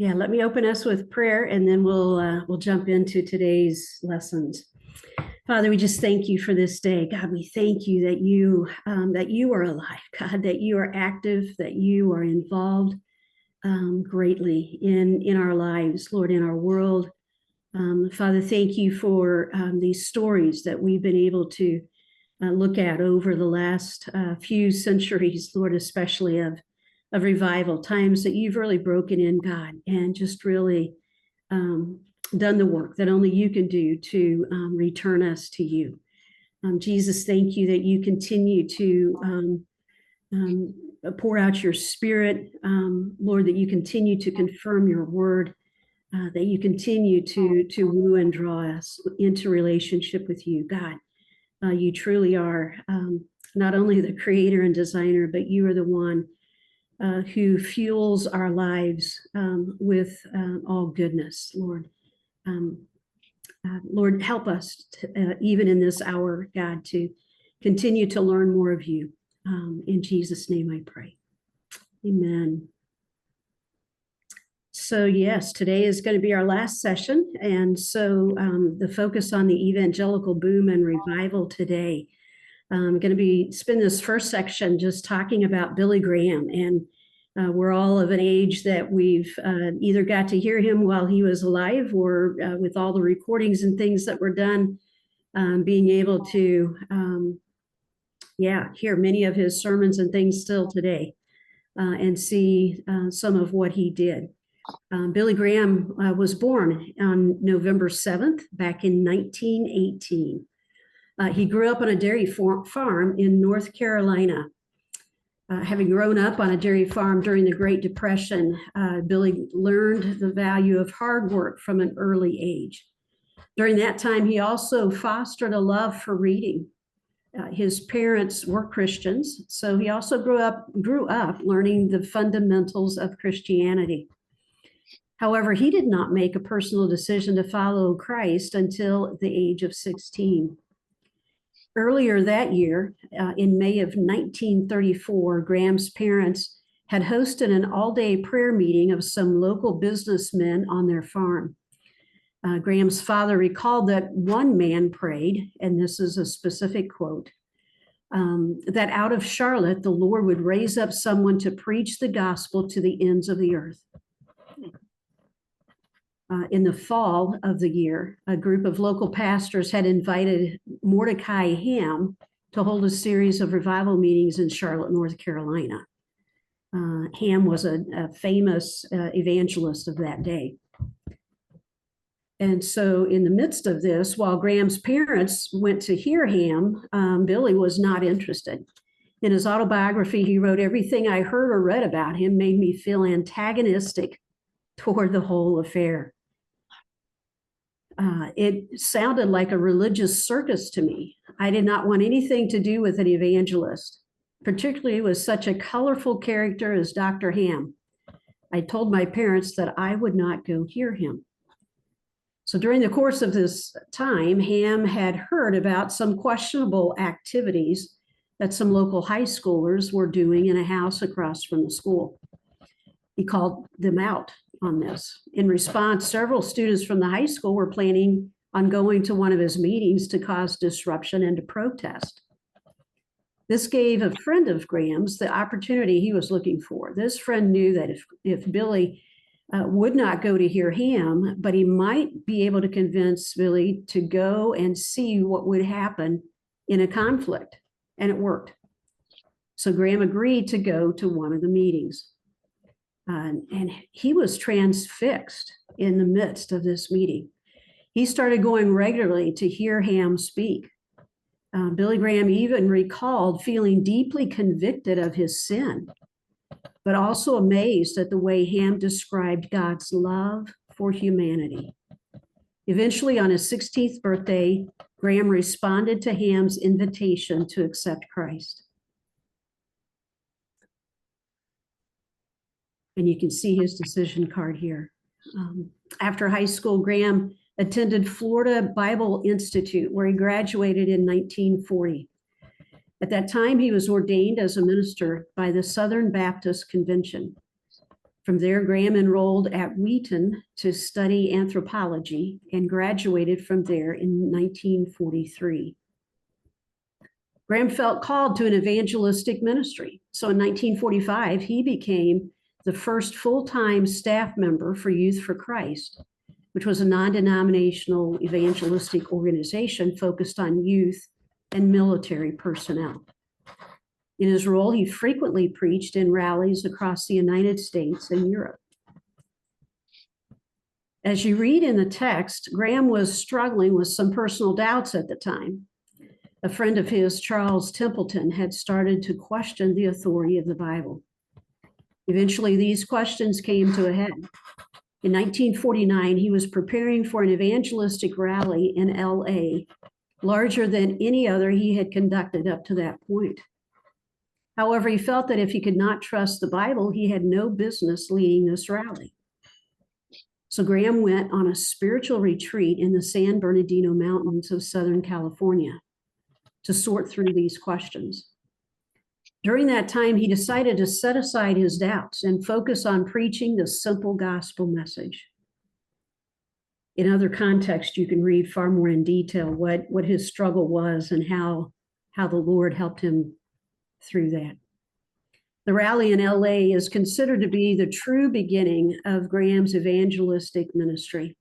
Yeah, let me open us with prayer, and then we'll jump into today's lessons. Father, we just thank you for this day. God, we thank you that you are alive, God, that you are active, that you are involved greatly in our lives, Lord, in our world. Father, thank you for these stories that we've been able to look at over the last few centuries, Lord, especially of revival, times that you've really broken in, God, and just really done the work that only you can do to return us to you. Jesus, thank you that you continue to pour out your spirit, Lord, that you continue to confirm your word, that you continue to woo and draw us into relationship with you, God. You truly are not only the creator and designer, but you are the one who fuels our lives with all goodness, Lord. Lord, help us to, even in this hour, God, to continue to learn more of you. In Jesus' name I pray. Amen. So yes, today is going to be our last session. And so the focus on the evangelical boom and revival today. I'm going to spend this first section just talking about Billy Graham. And we're all of an age that we've either got to hear him while he was alive or with all the recordings and things that were done, being able to, hear many of his sermons and things still today and see some of what he did. Billy Graham was born on November 7th, back in 1918. He grew up on a dairy farm in North Carolina. Having grown up on a dairy farm during the Great Depression, Billy learned the value of hard work from an early age. During that time, he also fostered a love for reading. His parents were Christians, so he also grew up learning the fundamentals of Christianity. However, he did not make a personal decision to follow Christ until the age of 16. Earlier that year, in May of 1934, Graham's parents had hosted an all-day prayer meeting of some local businessmen on their farm. Graham's father recalled that one man prayed, and this is a specific quote, that out of Charlotte, the Lord would raise up someone to preach the gospel to the ends of the earth. In the fall of the year, a group of local pastors had invited Mordecai Ham to hold a series of revival meetings in Charlotte, North Carolina. Ham was a famous evangelist of that day. And so in the midst of this, while Graham's parents went to hear Ham, Billy was not interested. In his autobiography, he wrote, "Everything I heard or read about him made me feel antagonistic toward the whole affair. It sounded like a religious circus to me. I did not want anything to do with an evangelist, particularly with such a colorful character as Dr. Ham. I told my parents that I would not go hear him." So during the course of this time, Ham had heard about some questionable activities that some local high schoolers were doing in a house across from the school. He called them out on this. In response, several students from the high school were planning on going to one of his meetings to cause disruption and to protest. This gave a friend of Graham's the opportunity he was looking for. This friend knew that if Billy would not go to hear Ham, but he might be able to convince Billy to go and see what would happen in a conflict, and it worked. So Graham agreed to go to one of the meetings. And he was transfixed in the midst of this meeting. He started going regularly to hear Ham speak. Billy Graham even recalled feeling deeply convicted of his sin, but also amazed at the way Ham described God's love for humanity. Eventually, on his 16th birthday, Graham responded to Ham's invitation to accept Christ. And you can see his decision card here. After high school, Graham attended Florida Bible Institute, where he graduated in 1940. At that time, he was ordained as a minister by the Southern Baptist Convention. From there, Graham enrolled at Wheaton to study anthropology and graduated from there in 1943. Graham felt called to an evangelistic ministry. So in 1945, he became the first full-time staff member for Youth for Christ, which was a non-denominational evangelistic organization focused on youth and military personnel. In his role, he frequently preached in rallies across the United States and Europe. As you read in the text, Graham was struggling with some personal doubts at the time. A friend of his, Charles Templeton, had started to question the authority of the Bible. Eventually, these questions came to a head. In 1949, he was preparing for an evangelistic rally in LA, larger than any other he had conducted up to that point. However, he felt that if he could not trust the Bible, he had no business leading this rally. So Graham went on a spiritual retreat in the San Bernardino Mountains of Southern California to sort through these questions. During that time, he decided to set aside his doubts and focus on preaching the simple gospel message. In other contexts, you can read far more in detail what his struggle was and how the Lord helped him through that. The rally in LA is considered to be the true beginning of Graham's evangelistic ministry.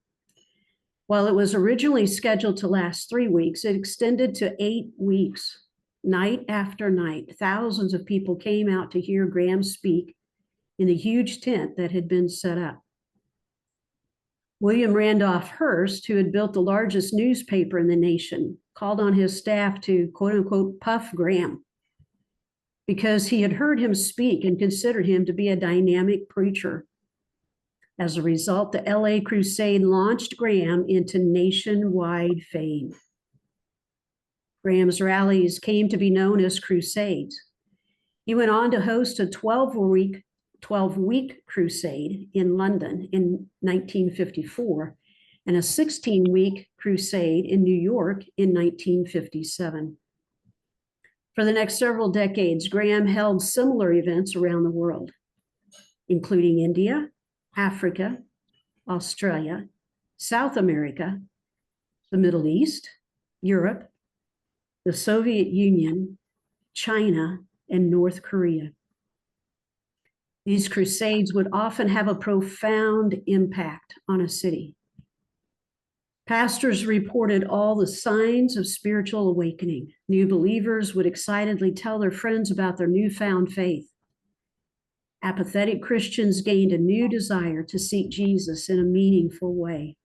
While it was originally scheduled to last 3 weeks, it extended to 8 weeks. Night after night, thousands of people came out to hear Graham speak in the huge tent that had been set up. William Randolph Hearst, who had built the largest newspaper in the nation, called on his staff to, quote unquote, puff Graham, because he had heard him speak and considered him to be a dynamic preacher. As a result, the LA Crusade launched Graham into nationwide fame. Graham's rallies came to be known as crusades. He went on to host a 12-week crusade in London in 1954 and a 16-week crusade in New York in 1957. For the next several decades, Graham held similar events around the world, including India, Africa, Australia, South America, the Middle East, Europe, the Soviet Union, China, and North Korea. These crusades would often have a profound impact on a city. Pastors reported all the signs of spiritual awakening. New believers would excitedly tell their friends about their newfound faith. Apathetic Christians gained a new desire to seek Jesus in a meaningful way.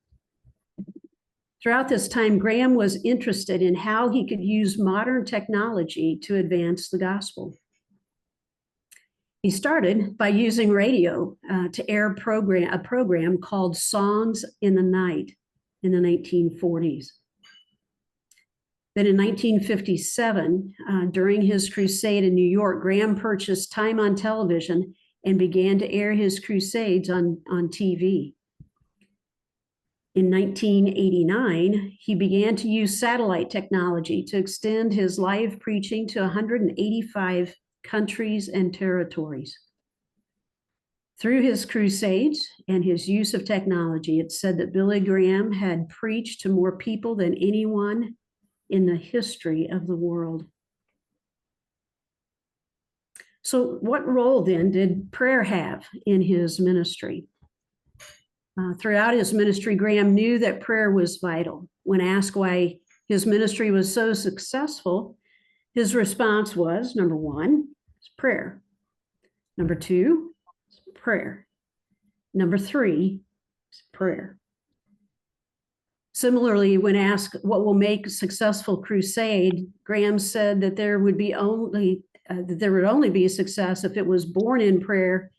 Throughout this time, Graham was interested in how he could use modern technology to advance the gospel. He started by using radio to air a program called Songs in the Night in the 1940s. Then in 1957, during his crusade in New York, Graham purchased time on television and began to air his crusades on TV. In 1989, he began to use satellite technology to extend his live preaching to 185 countries and territories. Through his crusades and his use of technology, it's said that Billy Graham had preached to more people than anyone in the history of the world. So what role then did prayer have in his ministry? Throughout his ministry, Graham knew that prayer was vital. When asked why his ministry was so successful, his response was, number one, prayer. Number two, prayer. Number three, prayer. Similarly, when asked what will make a successful crusade, Graham said that there would only be success if it was born in prayer,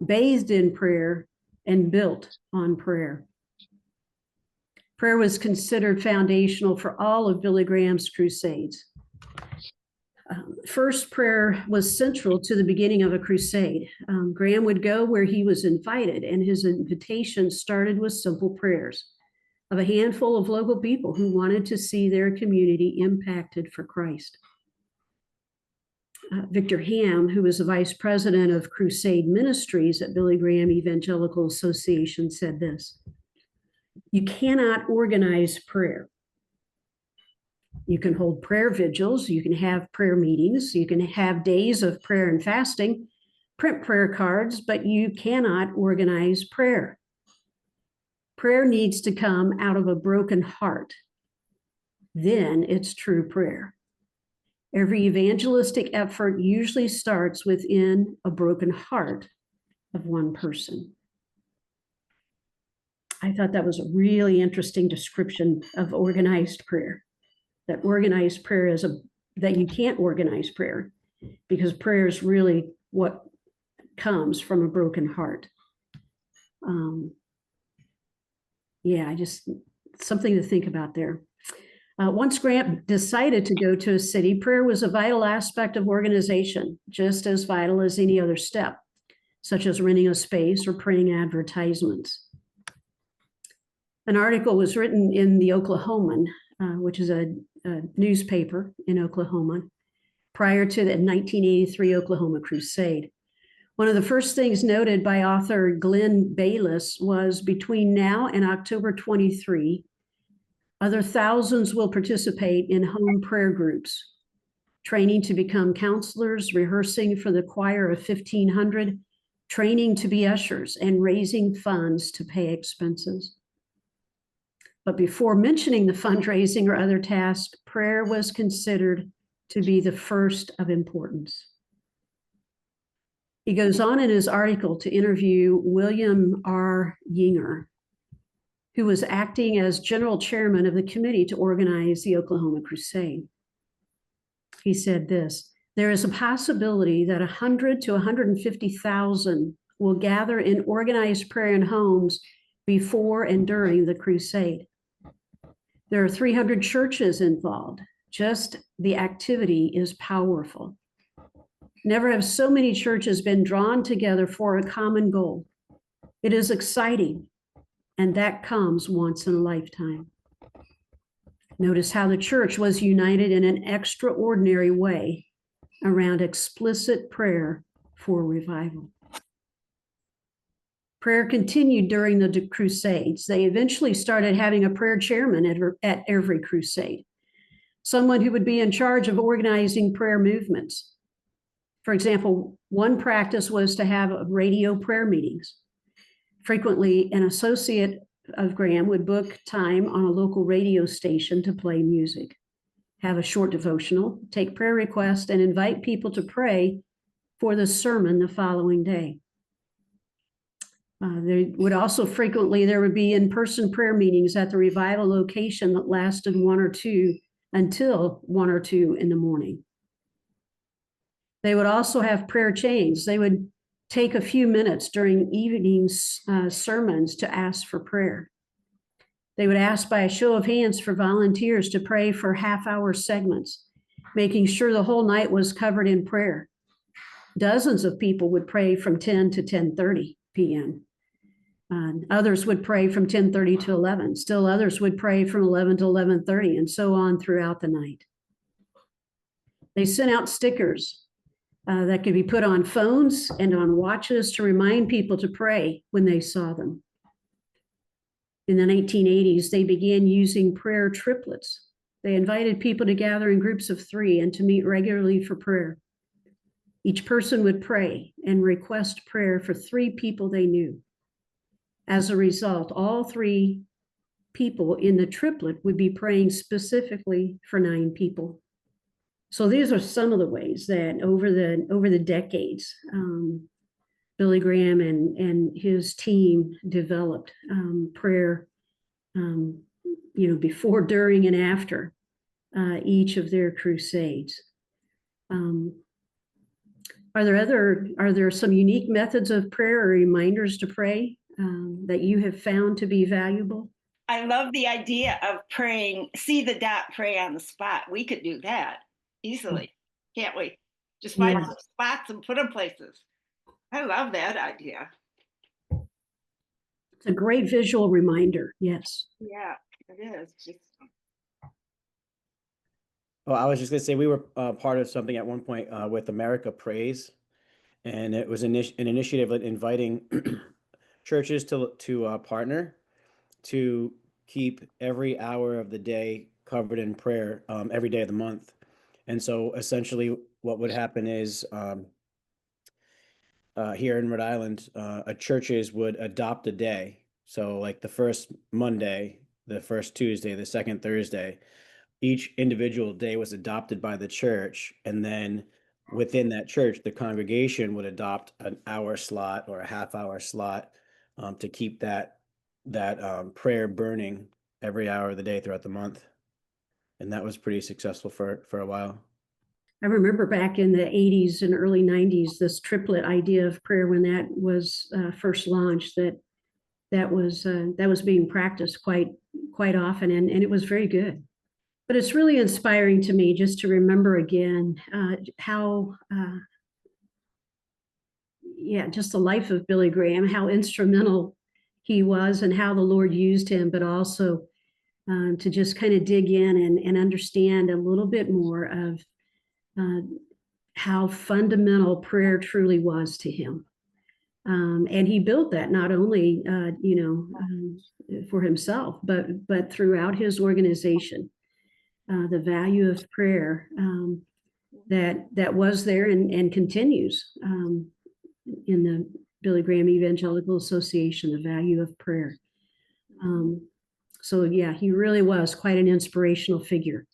bathed in prayer, and built on prayer. Prayer was considered foundational for all of Billy Graham's crusades. First, prayer was central to the beginning of a crusade. Graham would go where he was invited, and his invitation started with simple prayers of a handful of local people who wanted to see their community impacted for Christ. Victor Ham, who was the vice president of Crusade Ministries at Billy Graham Evangelical Association, said this: "You cannot organize prayer. You can hold prayer vigils, you can have prayer meetings, you can have days of prayer and fasting, print prayer cards, but you cannot organize prayer. Prayer needs to come out of a broken heart. Then it's true prayer. Every evangelistic effort usually starts within a broken heart of one person." I thought that was a really interesting description of organized prayer. That organized prayer is that you can't organize prayer, because prayer is really what comes from a broken heart. Just something to think about there. Once Grant decided to go to a city, prayer was a vital aspect of organization, just as vital as any other step, such as renting a space or printing advertisements. An article was written in the Oklahoman, which is a newspaper in Oklahoma, prior to the 1983 Oklahoma Crusade. One of the first things noted by author Glenn Bayless was, between now and October 23, other thousands will participate in home prayer groups, training to become counselors, rehearsing for the choir of 1,500, training to be ushers, and raising funds to pay expenses. But before mentioning the fundraising or other tasks, prayer was considered to be the first of importance. He goes on in his article to interview William R. Yinger, who was acting as general chairman of the committee to organize the Oklahoma Crusade. He said this: "There is a possibility that 100 to 150,000 will gather in organized prayer in homes before and during the crusade. There are 300 churches involved. Just the activity is powerful. Never have so many churches been drawn together for a common goal. It is exciting, and that comes once in a lifetime." Notice how the church was united in an extraordinary way around explicit prayer for revival. Prayer continued during the Crusades. They eventually started having a prayer chairman at every crusade, someone who would be in charge of organizing prayer movements. For example, one practice was to have radio prayer meetings. Frequently, an associate of Graham would book time on a local radio station to play music, have a short devotional, take prayer requests, and invite people to pray for the sermon the following day. There would be in-person prayer meetings at the revival location that lasted until 1 or 2 in the morning. They would also have prayer chains. They would take a few minutes during evening sermons to ask for prayer. They would ask by a show of hands for volunteers to pray for half-hour segments, making sure the whole night was covered in prayer. Dozens of people would pray from 10 to 10:30 p.m. Others would pray from 10:30 to 11. Still others would pray from 11 to 11:30, and so on throughout the night. They sent out stickers that could be put on phones and on watches to remind people to pray when they saw them. In the 1980s, they began using prayer triplets. They invited people to gather in groups of 3 and to meet regularly for prayer. Each person would pray and request prayer for 3 people they knew. As a result, all 3 people in the triplet would be praying specifically for 9 people. So these are some of the ways that over the decades, Billy Graham and his team developed prayer, before, during, and after each of their crusades. Are there some unique methods of prayer or reminders to pray that you have found to be valuable? I love the idea of praying, see the dot, pray on the spot. We could do that easily, can't we? Just find some spots and put them places. I love that idea. It's a great visual reminder, yes. Yeah, it is. Oh, I was just gonna say we were part of something at one point with America Praise, and it was an initiative inviting churches to partner to keep every hour of the day covered in prayer every day of the month. And so essentially, what would happen is here in Rhode Island, churches would adopt a day. So, like the first Monday, the first Tuesday, the second Thursday, each individual day was adopted by the church. And then within that church, the congregation would adopt an hour slot or a half hour slot to keep that prayer burning every hour of the day throughout the month. And that was pretty successful for a while. I remember back in the 80s and early 90s, this triplet idea of prayer when that was first launched, that was being practiced quite often, and it was very good. But it's really inspiring to me just to remember again how, yeah, just the life of Billy Graham, how instrumental he was, and how the Lord used him, but also to just kind of dig in and understand a little bit more of uh, how fundamental prayer truly was to him. And he built that not only, for himself, but throughout his organization. The value of prayer that was there and continues in the Billy Graham Evangelical Association, the value of prayer. So yeah, he really was quite an inspirational figure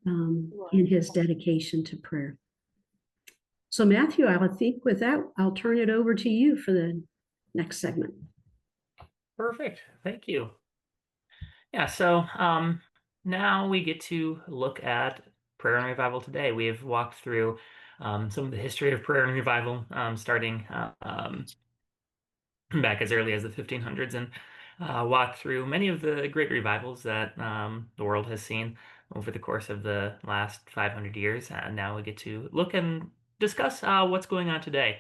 in his dedication to prayer. So Matthew, I think with that, I'll turn it over to you for the next segment. Perfect. Thank you. Yeah, so now we get to look at prayer and revival today. We have walked through some of the history of prayer and revival, starting back as early as the 1500s, and walked through many of the great revivals that the world has seen over the course of the last 500 years. And now we get to look and discuss what's going on today.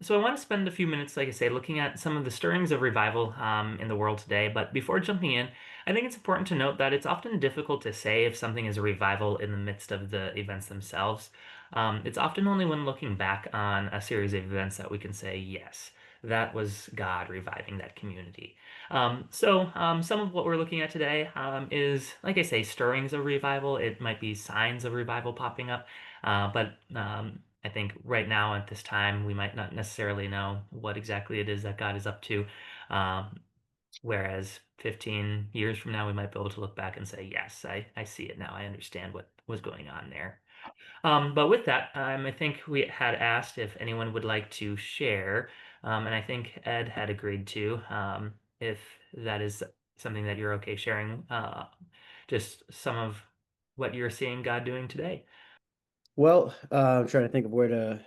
So I want to spend a few minutes, like I say, looking at some of the stirrings of revival in the world today. But before jumping in, I think it's important to note that it's often difficult to say if something is a revival in the midst of the events themselves. It's often only when looking back on a series of events that we can say, yes, that was God reviving that community. Some of what we're looking at today is, like I say, stirrings of revival. It might be signs of revival popping up, but I think right now at this time, we might not necessarily know what exactly it is that God is up to. Whereas 15 years from now, we might be able to look back and say, yes, I see it now. I understand what was going on there. But with that, I think we had asked if anyone would like to share, and I think Ed had agreed to, if that is something that you're okay sharing, just some of what you're seeing God doing today. Well, I'm trying to think of where to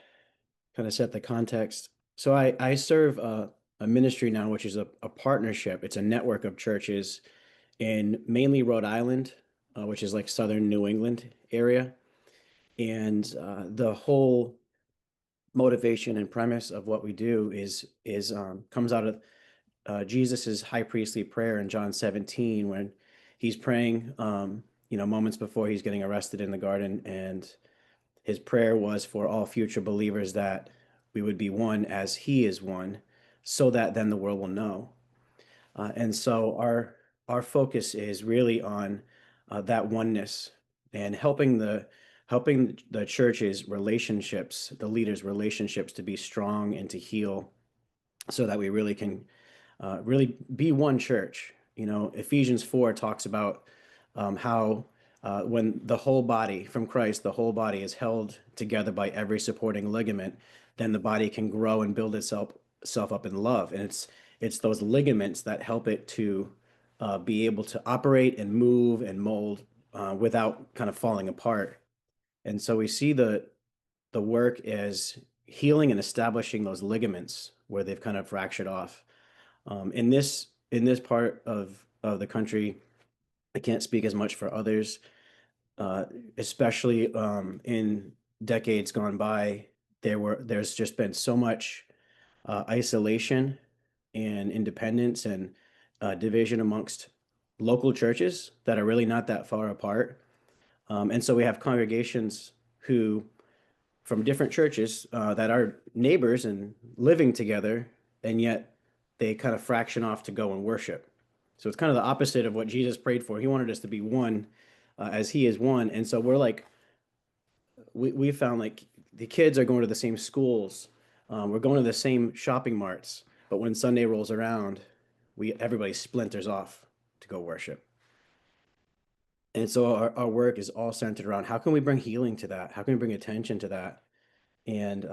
kind of set the context. So I serve a ministry now, which is a partnership. It's a network of churches in mainly Rhode Island, which is like southern New England area. And the whole motivation and premise of what we do is comes out of Jesus's high priestly prayer in John 17 when he's praying, moments before he's getting arrested in the garden, and his prayer was for all future believers that we would be one as he is one, so that then the world will know. And so our focus is really on that oneness and helping the church's relationships, the leaders' relationships to be strong and to heal, so that we really can really be one church. Ephesians 4 talks about how when the whole body from Christ, the whole body is held together by every supporting ligament, then the body can grow and build itself up in love. And it's those ligaments that help it to be able to operate and move and mold without kind of falling apart. And so we see the work as healing and establishing those ligaments where they've kind of fractured off. In this part of the country, I can't speak as much for others, especially in decades gone by. There's just been so much isolation and independence and division amongst local churches that are really not that far apart. And so we have congregations who from different churches that are neighbors and living together, and yet they kind of fraction off to go and worship. So it's kind of the opposite of what Jesus prayed for. He wanted us to be one as he is one. And so we're like, we found like the kids are going to the same schools. We're going to the same shopping marts. But when Sunday rolls around, everybody splinters off to go worship. And so our work is all centered around how can we bring healing to that? How can we bring attention to that? And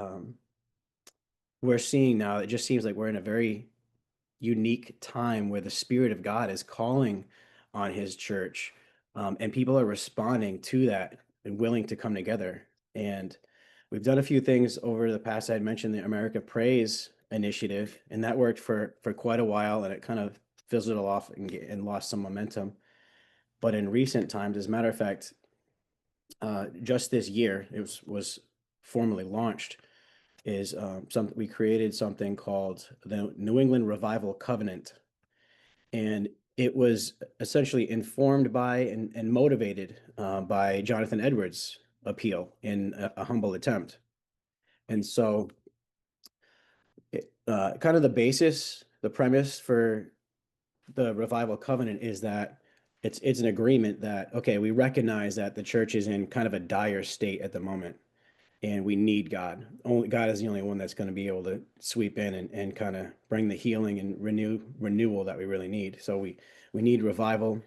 we're seeing now, it just seems like we're in a very unique time where the Spirit of God is calling on his church. And people are responding to that and willing to come together. And we've done a few things over the past. I had mentioned the America Praise initiative, and that worked for quite a while, and it kind of fizzled off and lost some momentum. But in recent times, as a matter of fact, just this year, it was formally launched, is we created something called the New England Revival Covenant. And it was essentially informed by and motivated by Jonathan Edwards' appeal in a humble attempt. And so kind of the premise for the Revival Covenant is that it's an agreement that, okay, we recognize that the church is in kind of a dire state at the moment, and we need God. Only God is the only one that's going to be able to sweep in and kind of bring the healing and renewal that we really need. So we need revival.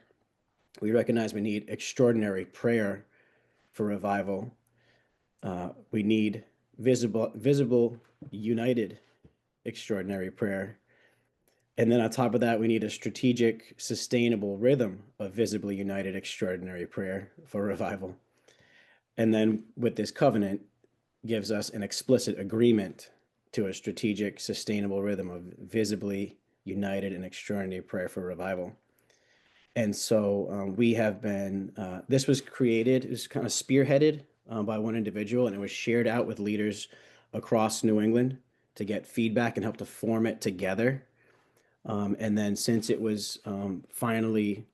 We recognize we need extraordinary prayer for revival. We need visible, united, extraordinary prayer. And then on top of that, we need a strategic, sustainable rhythm of visibly united, extraordinary prayer for revival. And then with this covenant, gives us an explicit agreement to a strategic, sustainable rhythm of visibly united and extraordinary prayer for revival. And so we have been, this was created, it was kind of spearheaded by one individual, and it was shared out with leaders across New England to get feedback and help to form it together. And then since it was finally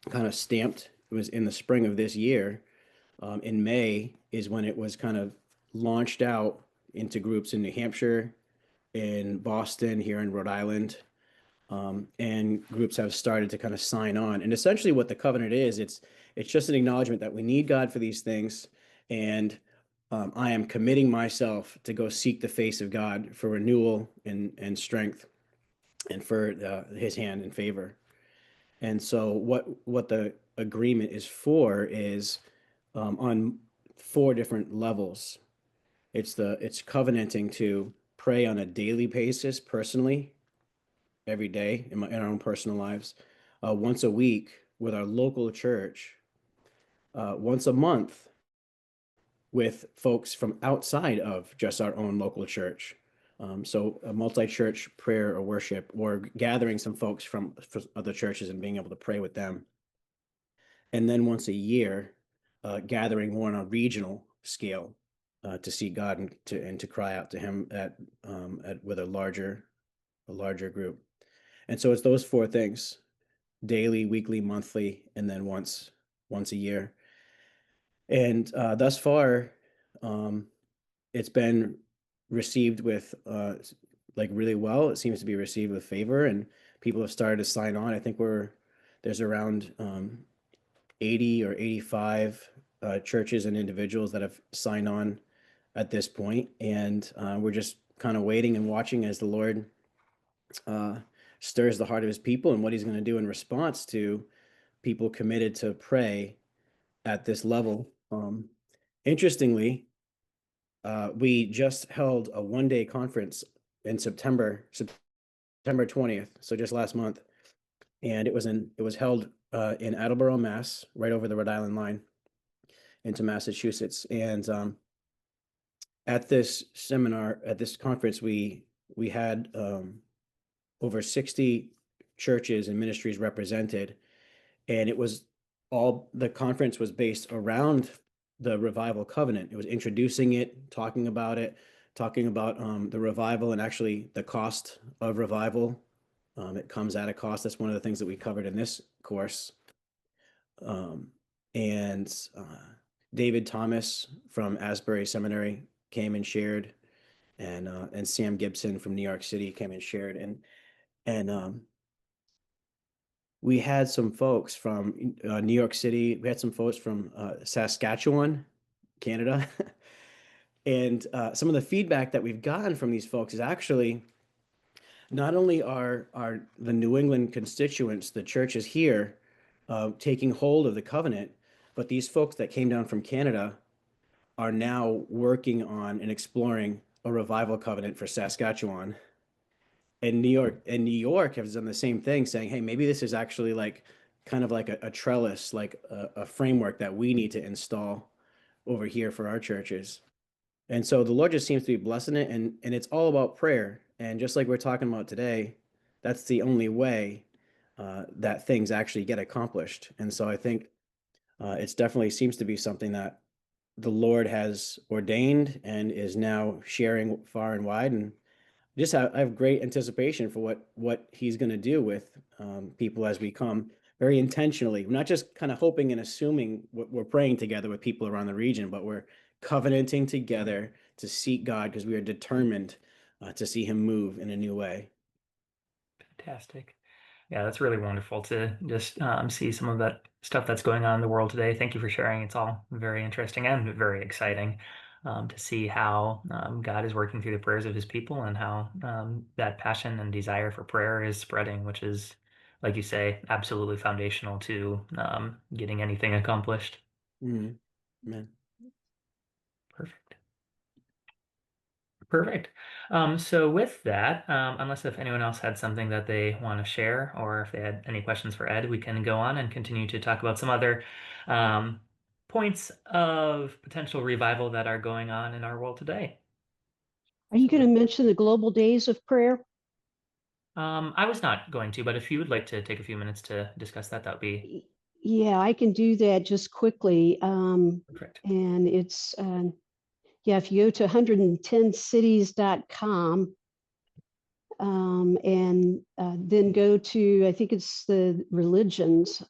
kind of stamped, it was in the spring of this year, in May is when it was kind of launched out into groups in New Hampshire, in Boston, here in Rhode Island, and groups have started to kind of sign on. And essentially, what the covenant is, it's just an acknowledgement that we need God for these things, and I am committing myself to go seek the face of God for renewal and strength, and for His hand and favor. And so, what the agreement is for is on 4 different levels. It's covenanting to pray on a daily basis, personally, every day in our own personal lives, once a week with our local church, once a month with folks from outside of just our own local church. So a multi-church prayer or worship, or gathering some folks from other churches and being able to pray with them. And then once a year, gathering more on a regional scale to see God and to cry out to Him with a larger group. And so it's those 4 things: daily, weekly, monthly, and then once a year. And thus far, it's been received with like really well. It seems to be received with favor, and people have started to sign on. I think there's around 80 or 85 churches and individuals that have signed on at this point, and we're just kind of waiting and watching as the Lord stirs the heart of His people and what He's going to do in response to people committed to pray at this level. Interestingly, we just held a one-day conference in September 20th, so just last month, and it was held in Attleboro, Mass, right over the Rhode Island line into Massachusetts. And at this conference, we had over 60 churches and ministries represented, and the conference was based around the Revival Covenant. It was introducing it, talking about the revival, and actually the cost of revival. It comes at a cost. That's one of the things that we covered in this course. and David Thomas from Asbury Seminary came and shared, and Sam Gibson from New York City came and shared, and we had some folks from New York City. We had some folks from Saskatchewan, Canada. And some of the feedback that we've gotten from these folks is actually not only are the New England constituents, the churches here, taking hold of the covenant, but these folks that came down from Canada are now working on and exploring a revival covenant for Saskatchewan. And New York has done the same thing, saying, hey, maybe this is actually like kind of like a trellis, like a framework that we need to install over here for our churches. And so the Lord just seems to be blessing it, and it's all about prayer. And just like we're talking about today, that's the only way that things actually get accomplished. And so I think it's definitely seems to be something that the Lord has ordained and is now sharing far and wide. And I have great anticipation for what He's going to do with people as we come very intentionally. We're not just kind of hoping and assuming we're praying together with people around the region, but we're covenanting together to seek God because we are determined to see Him move in a new way. Fantastic. Yeah, that's really wonderful to just see some of that stuff that's going on in the world today. Thank you for sharing. It's all very interesting and very exciting to see how God is working through the prayers of His people, and how that passion and desire for prayer is spreading, which is, like you say, absolutely foundational to getting anything accomplished. Mm-hmm. Amen. Perfect. Perfect. So with that, unless if anyone else had something that they want to share, or if they had any questions for Ed, we can go on and continue to talk about some other points of potential revival that are going on in our world today. Are you going to mention the global days of prayer? I was not going to, but if you would like to take a few minutes to discuss that, that would be Yeah, I can do that just quickly. perfect. And it's, if you go to 110cities.com and then go to, I think it's the religions.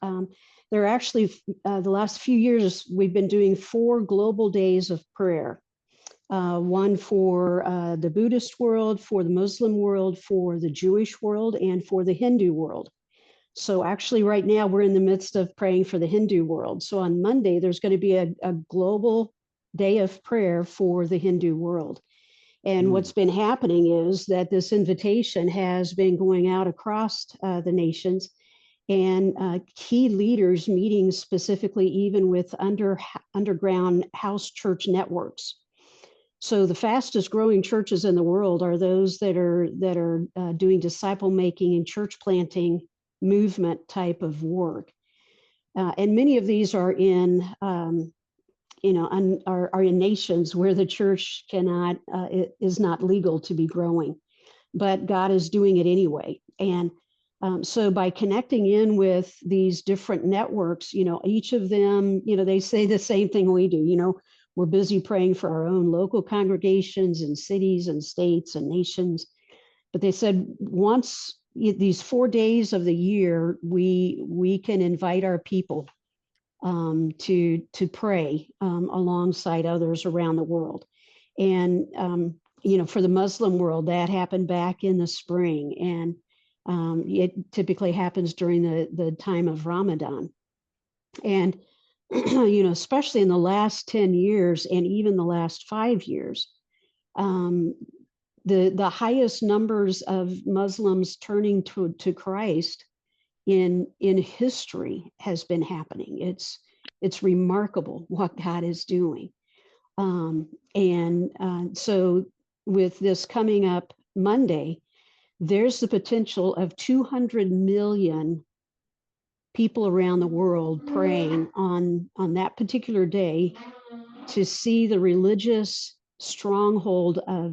There are actually, the last few years, we've been doing 4 global days of prayer. One for the Buddhist world, for the Muslim world, for the Jewish world, and for the Hindu world. So actually right now we're in the midst of praying for the Hindu world. So on Monday, there's going to be a global day of prayer for the Hindu world. And what's been happening is that this invitation has been going out across the nations, and key leaders meeting specifically even with underground house church networks. So the fastest growing churches in the world are those that are doing disciple making and church planting movement type of work, and many of these are in are in nations where the church cannot it is not legal to be growing, but God is doing it anyway. And so by connecting in with these different networks, each of them, they say the same thing we do. We're busy praying for our own local congregations and cities and states and nations. But they said once these 4 days of the year, we can invite our people to pray alongside others around the world. And for the Muslim world, that happened back in the spring, and it typically happens during the time of Ramadan. And especially in the last 10 years and even the last 5 years, the highest numbers of Muslims turning to Christ in history has been happening. It's remarkable what God is doing. So with this coming up Monday, there's the potential of 200 million people around the world praying on that particular day to see the religious stronghold of